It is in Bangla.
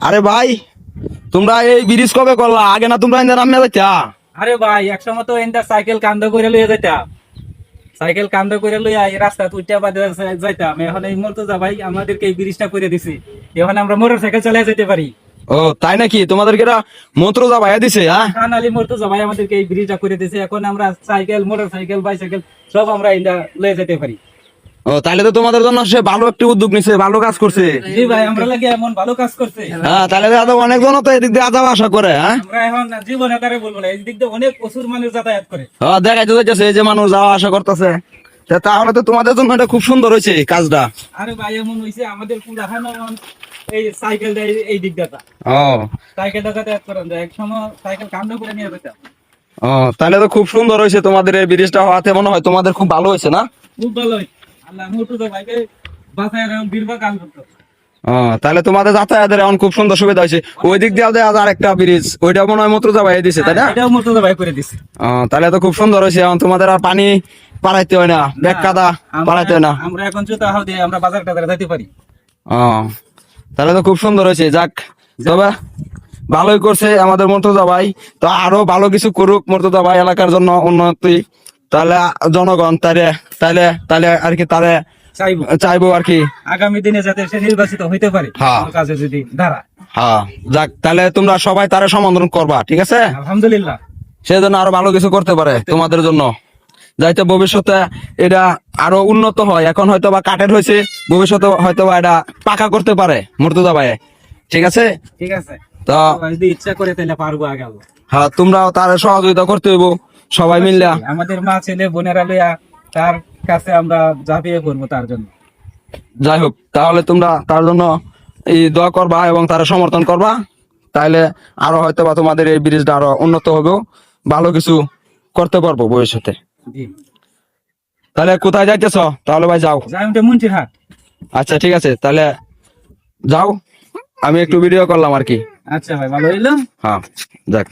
আরে ভাই তোমরা এই ব্রিজ কবে করলা? আগে না তোমরা ইন্দা নামে যাইতা? আরে ভাই একসময় তো এন্ডা সাইকেল কান্দ করে লইয়া যাইতাম, সাইকেল কান্দ করে লইয়া এই রাস্তা উঠা বাদে যাইতাম। এখন এই মর্তুজা ভাই আমাদেরকে এই ব্রিজটা করে দিছে, এখন আমরা মোটর সাইকেল চালিয়ে যেতে পারি। ও তাই নাকি? তোমাদেরকে এরা মন্ত্র যা ভাইয়া দিছে? হ্যাঁ কানালি মর্তুজা ভাই আমাদেরকে এই ব্রিজটা করে দিছে, এখন আমরা সাইকেল মোটর সাইকেল বাইসাইকেল সব আমরা এন্ডা লয়ে যেতে পারি। ও তাহলে তো তোমাদের জন্য সে ভালো একটি উদ্যোগ নিছে, ভালো কাজ করছে। জি ভাই আমরা লাগে এমন ভালো কাজ করছে। হ্যাঁ তাহলে দাদা অনেকজন তো এদিক দিয়ে যাওয়া আশা করে। হ্যাঁ আমরা এখন জীবনে তারে বলবো না, এই দিক দিয়ে অনেক প্রচুর মানুষ যাতায়াত করে। হ্যাঁ দেখাইতে যাইতেছে এই যে মানুষ যাওয়া আশা করতেছে। তাহলে তো তোমাদের জন্য এটা খুব সুন্দর হয়েছে কাজটা। আরে ভাই এমন হইছে আমাদের পুরানো এই সাইকেলটা এই দিক দিয়ে ও সাইকেলটা যাতায়াত করেন যায়, এক সময় সাইকেল কান্দ করে নিয়ে যেতাম। ও তাহলে তো খুব সুন্দর হয়েছে তোমাদের এই ব্রিজটা হওয়াতে, মনে হয় তোমাদের খুব ভালো হয়েছে না? খুব ভালো হইছে, আল্লাহ মর্তুজা ভাইকে বাঁচায় এরকম দীর্ঘ কাল করতো। ও তাহলে তোমাদের যাতায়াতের এখন খুব সুন্দর সুবিধা হয়েছে। ওই দিক দিয়ে আর একটা ব্রিজ, ওইটা মনে হয় মন্ত্র যাবাই দিছে তাই না? এটাও মর্তুজা ভাই করে দিছে। ও তাহলে তো খুব সুন্দর হয়েছে। এখন তোমাদের আর পানি পাড়াইতে হয় না, ব্যাগ কাদা পাড়াইতে হয় না। আমরা এখন জুতা হাও দিয়ে আমরা বাজার টাজারে যাইতে পারি। ও তাহলে তো খুব সুন্দর হয়েছে। যাক তবে ভালোই করছে আমাদের মর্তুজা ভাই। তো আরো ভালো কিছু করুক মর্তুজা ভাই এলাকার জন্য উন্নতি। তাহলে জনগণ তাহলে তাহলে তাহলে আর কি তাহলে চাইবো চাইবো আর কি আগামী দিনে যাতে সে নির্বাচিত হইতে পারে হ্যাঁ। কোনো কাজে যদি দাঁড়া। হ্যাঁ যাক তাহলে তোমরা সবাই তারা সমাধান করবা, ঠিক আছে? আলহামদুলিল্লাহ। সেজন্য আরো ভালো কিছু করতে পারে তোমাদের জন্য, যাইতে ভবিষ্যতে এটা আরো উন্নত হয়। এখন হয়তো বা কাঠের হয়েছে, ভবিষ্যতে হয়তো বা এটা পাকা করতে পারে মর্তুজা ভাই, ঠিক আছে? ঠিক আছে, তো যদি ইচ্ছা করে তাহলে পারবো আগে। হ্যাঁ তোমরাও তার সহযোগিতা করতে হইব সবাই মিললা। আমাদের মা ছেলে বোনেরা লইয়া তার কাছে আমরা ঝাঁপিয়ে পড়বো তার জন্য। যাই হোক তাহলে তোমরা তার জন্য এই দোয়া করবা এবং তারা সমর্থন করবা, তাহলে আরো হয়তো বা তোমাদের এই ব্রিজটা আরো উন্নত হবে, ভালো কিছু করতে পারবো ভবিষ্যতে। জি তাহলে কোথায় যাইতেছ? তাহলে ভাই যাও। যাই মুন্সির হাট। আচ্ছা ঠিক আছে তাহলে যাও, আমি একটু ভিডিও করলাম আর কি। আচ্ছা ভাই ভালো হইলো। হ্যাঁ যাক।